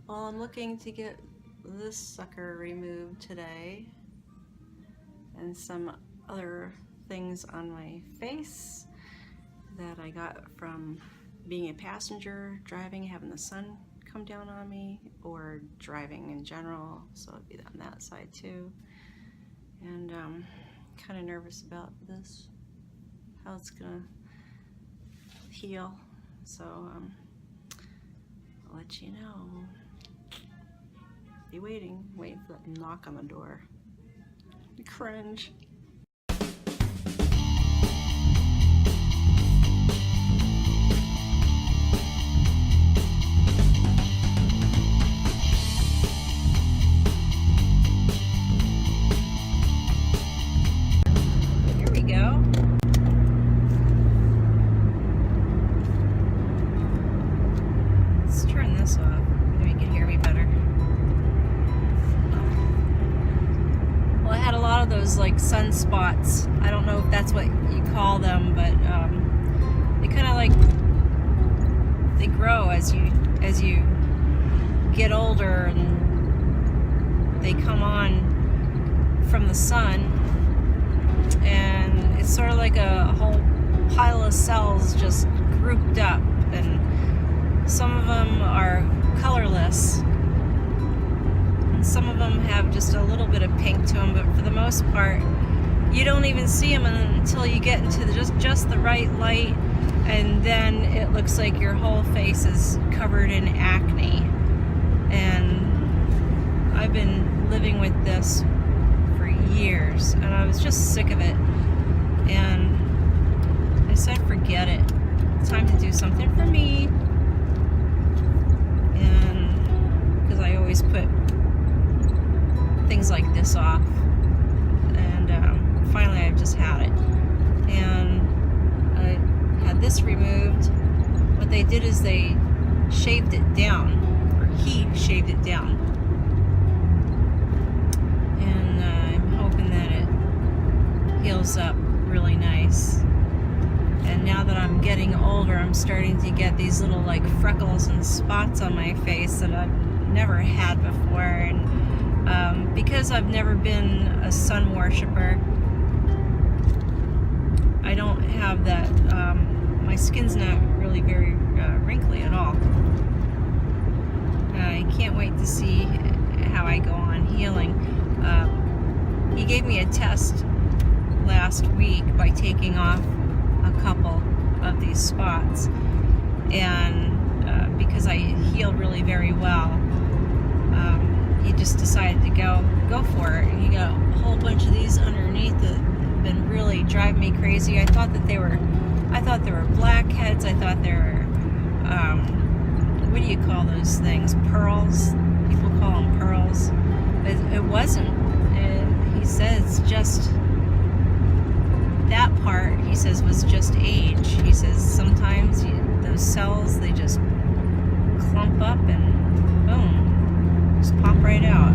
Well, I'm looking to get this sucker removed today and some other things on my face that I got from being a passenger, driving, having the sun come down on me, or driving in general, so it'd be on that side too. And kind of nervous about this, how it's gonna heal, so I'll let you know. Be waiting for that knock on the door. Cringe. Here we go. Let's turn this off. Maybe you can hear me better. Well, I had a lot of those like sunspots. I don't know if that's what you call them, but they kind of like, they grow as you get older, and they come on from the sun, and it's sort of like a whole pile of cells just grouped up, and some of them are colorless. Some of them have just a little bit of pink to them, but for the most part, you don't even see them until you get into just the right light, and then it looks like your whole face is covered in acne. And I've been living with this for years, and I was just sick of it. And I said, forget it. It's time to do something for me. And because I always put things like this off, and finally I've just had it, and I had this removed. What they did is they shaved it down, or he shaved it down, and I'm hoping that it heals up really nice. And now that I'm getting older, I'm starting to get these little like freckles and spots on my face that I've never had before, and because I've never been a sun worshiper, I don't have that, my skin's not really very wrinkly at all. I can't wait to see how I go on healing. He gave me a test last week by taking off a couple of these spots, and because I healed really very well, he just decided to go for it. And you got a whole bunch of these underneath that have been really driving me crazy. I thought they were blackheads. I thought they were, what do you call those things? Pearls. People call them pearls. But it wasn't. And he says just that part, he says, was just age. He says sometimes those cells, they just clump up and boom. Just pop right out.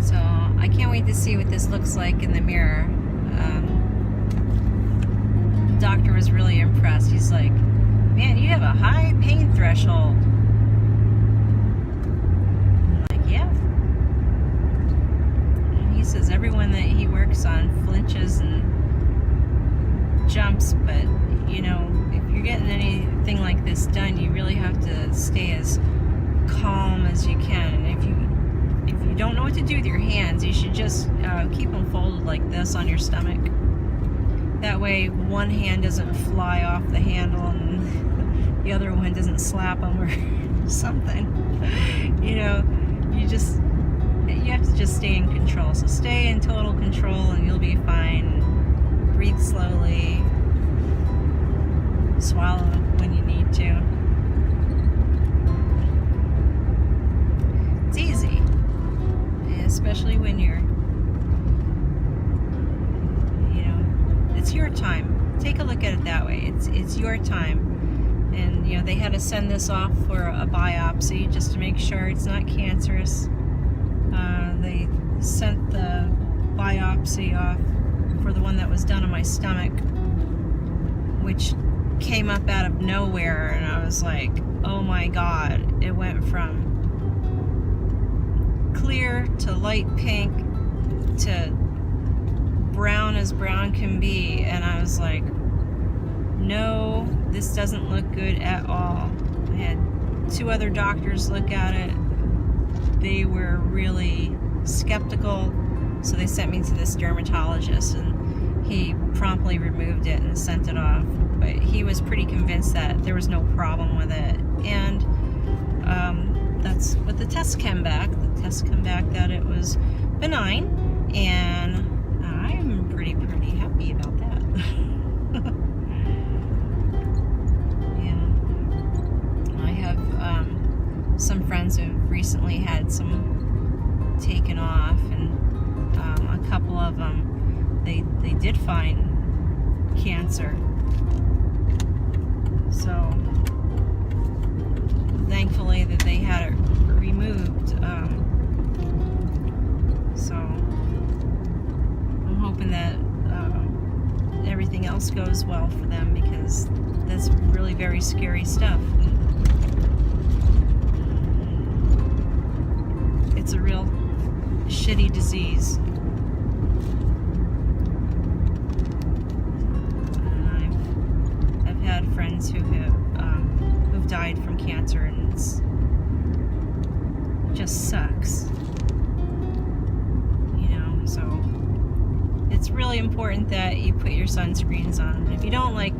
So I can't wait to see what this looks like in the mirror. The doctor was really impressed. He's like, man, you have a high pain threshold. I'm like, yeah. And he says everyone that he works on flinches and jumps, but you know, if you're getting anything like this done, you really have to stay as calm as you can. And if you don't know what to do with your hands, you should just keep them folded like this on your stomach. That way one hand doesn't fly off the handle and the other one doesn't slap them or something. You know, you have to just stay in control. So stay in total control and you'll be fine. Breathe slowly. Swallow when you need to. It's easy, especially when you're, you know, it's your time. Take a look at it that way. It's your time, and you know they had to send this off for a biopsy just to make sure it's not cancerous. They sent the biopsy off for the one that was done on my stomach, which came up out of nowhere, and I was like, oh my God, it went from clear to light pink to brown as brown can be, and I was like, no, this doesn't look good at all. I had 2 other doctors look at it. They were really skeptical, so they sent me to this dermatologist, and he promptly removed it and sent it off. But he was pretty convinced that there was no problem with it, and that's what the tests came back. The tests came back that it was benign, and I'm pretty happy about that. Yeah, I have some friends who recently had some taken off, and a couple of them, they did find cancer. So thankfully that they had it removed. So I'm hoping that everything else goes well for them, because that's really very scary stuff. It's a real shitty disease. And I've had friends who have who've died from cancer, and it just sucks. You know, so it's really important that you put your sunscreens on. If you don't like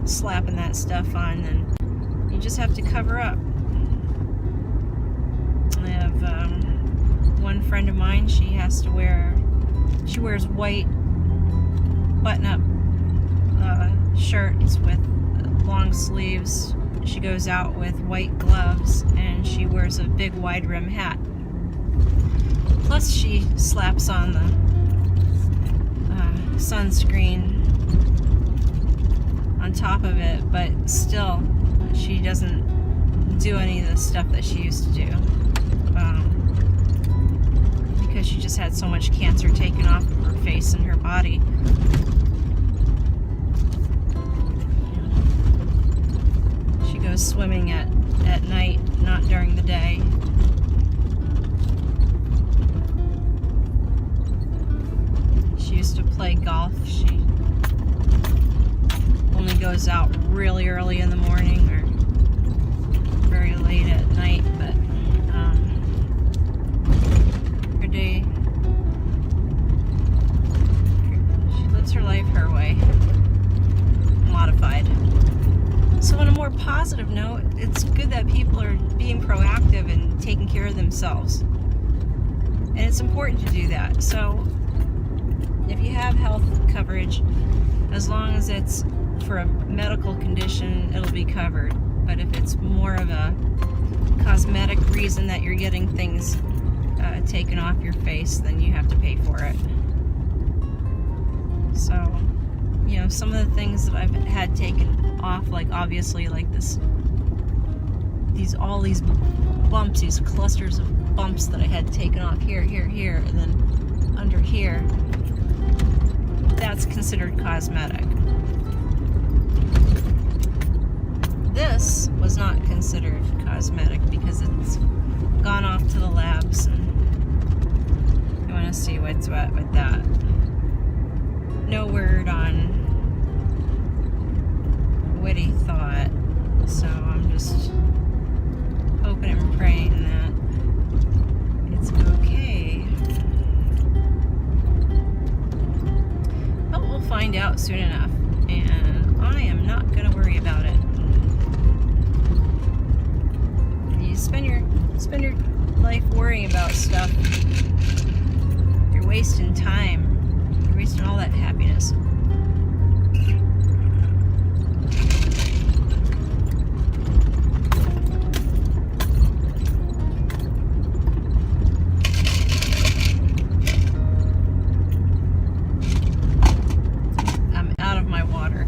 slapping that stuff on, then you just have to cover up. I have one friend of mine, she wears white button-up shirts with long sleeves. She goes out with white gloves, and she wears a big wide rim hat. Plus she slaps on the sunscreen on top of it, but still she doesn't do any of the stuff that she used to do, because she just had so much cancer taken off of her face and her body. She goes swimming at night, not during the day. She used to play golf. She only goes out really early in the morning or very late at night, but her day, she lives her life her way, modified. So on a more positive note, it's good that people are being proactive and taking care of themselves, and it's important to do that. So if you have health coverage, as long as it's for a medical condition, it'll be covered. But if it's more of a cosmetic reason that you're getting things taken off your face, then you have to pay for it. So, you know, some of the things that I've had taken off, like obviously like all these bumps, these clusters of bumps that I had taken off here, and then under here, that's considered cosmetic. This was not considered cosmetic because it's gone off to the labs, and you want to see what's what with that. No word on what he thought, so I'm just hoping and praying that it's okay. But we'll find out soon enough, and I am not going to worry about it. You spend your life worrying about stuff, you're wasting time. You're wasting all that happiness. I'm out of my water,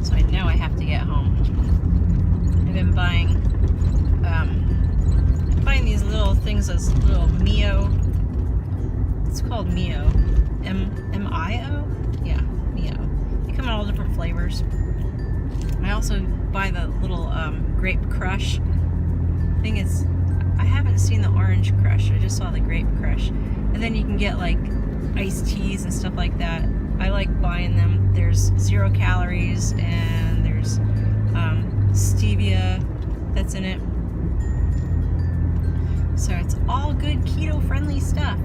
so I know I have to get home. I've been buying these little things, those little Mio. It's called Mio. M-I-O? Yeah, Mio. They come in all different flavors. I also buy the little grape crush. Thing is, I haven't seen the orange crush. I just saw the grape crush. And then you can get like iced teas and stuff like that. I like buying them. There's 0 calories and there's stevia that's in it. So it's all good keto friendly stuff.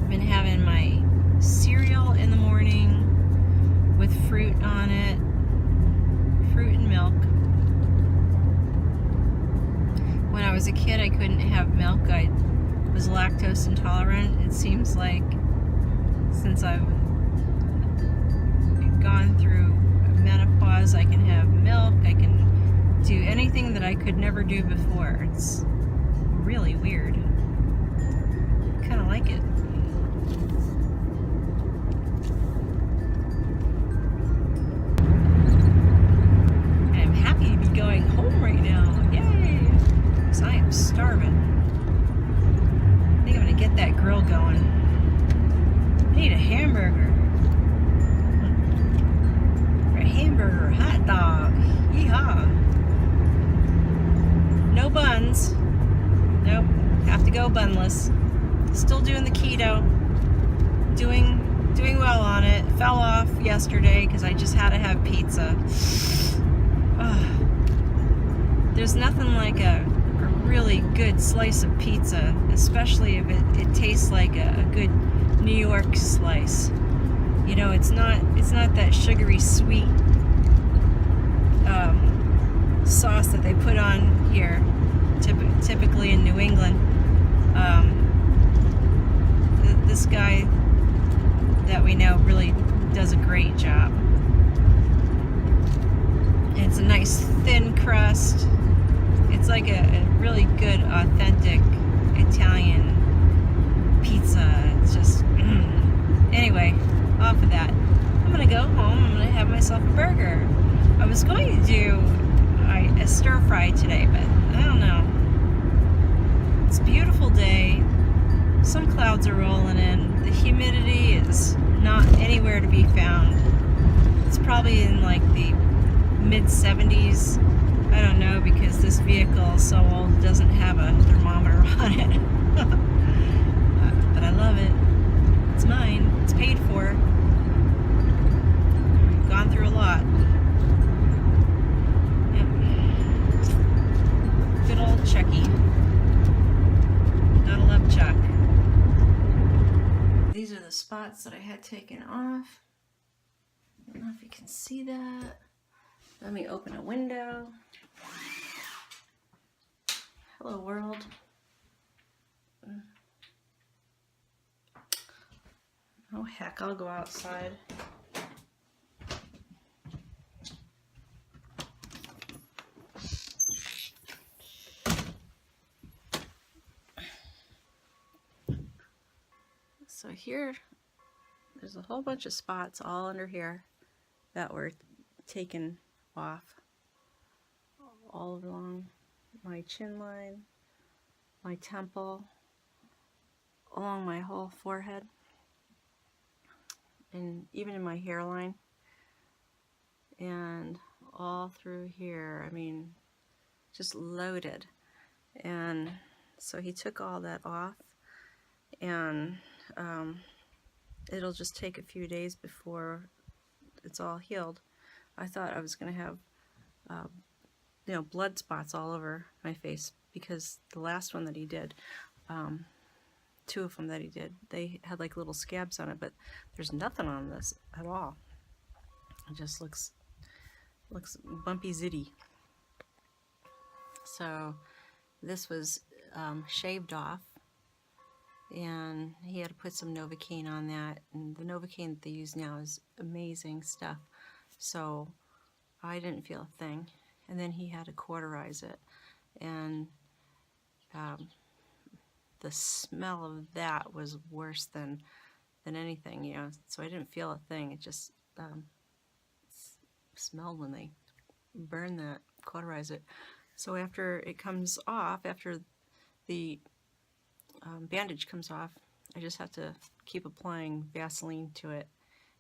I've been having my cereal in the morning with fruit on it, fruit and milk. When I was a kid, I couldn't have milk. I was lactose intolerant. It seems like since I've gone through menopause, I can have milk. I can do anything that I could never do before. It's really weird. I kind of like it. I'm happy to be going home right now. Yay! Because I am starving. I think I'm going to get that grill going. I need a hamburger. Or a hamburger, hot dog. Yeehaw. No buns. Nope. Have to go bunless. Still doing the keto. Doing well on it. Fell off yesterday because I just had to have pizza. There's nothing like a really good slice of pizza, especially if it tastes like a good New York slice. You know, it's not that sugary sweet sauce that they put on here, typically in New England. This guy that we know really does a great job. And it's a nice thin crust. It's like a really good, authentic Italian pizza. It's just, anyway, off of that. I'm gonna go home. I'm gonna have myself a burger. I was going to do a stir fry today, but I don't know. It's a beautiful day. Some clouds are rolling in. The humidity is not anywhere to be found. It's probably in like the mid-70s. I don't know, because this vehicle is so old it doesn't have a thermometer on it. But I love it. It's mine. It's paid for. Gone through a lot. Yep. Good old Chucky. Gotta love Chuck. These are the spots that I had taken off. I don't know if you can see that. Let me open a window. Hello, world. Oh, heck, I'll go outside. So here, there's a whole bunch of spots all under here that were taken off all along my chin line, my temple, along my whole forehead, and even in my hairline, and all through here. I mean, just loaded. And so he took all that off, and it'll just take a few days before it's all healed. I thought I was going to have blood spots all over my face, because the last one that he did, 2 of them that he did, they had like little scabs on it, but there's nothing on this at all. It just looks bumpy zitty. So this was shaved off, and he had to put some Novocaine on that, and the Novocaine that they use now is amazing stuff. So I didn't feel a thing. And then he had to cauterize it, and the smell of that was worse than anything, you know. So I didn't feel a thing. It just smelled when they burn that, cauterize it. So after it comes off, after the bandage comes off, I just have to keep applying Vaseline to it,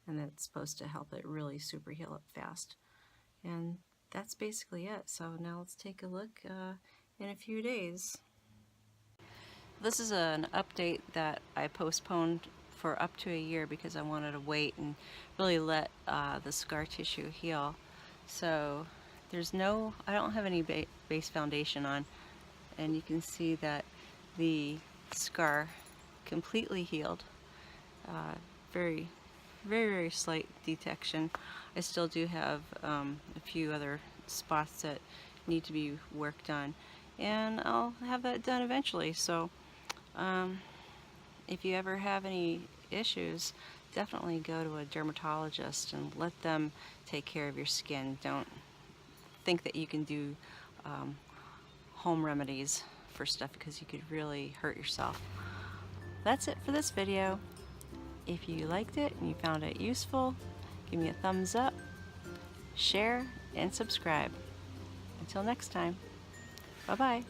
and that's supposed to help it really super heal up fast. And that's basically it. So now let's take a look in a few days. This is an update that I postponed for up to a year because I wanted to wait and really let the scar tissue heal. So I don't have any base foundation on, and you can see that the scar completely healed. Very, very, very slight detection. I still do have a few other spots that need to be worked on, and I'll have that done eventually. So if you ever have any issues, definitely go to a dermatologist and let them take care of your skin. Don't think that you can do home remedies for stuff, because you could really hurt yourself. That's it for this video. If you liked it and you found it useful, give me a thumbs up, share, and subscribe. Until next time, bye-bye.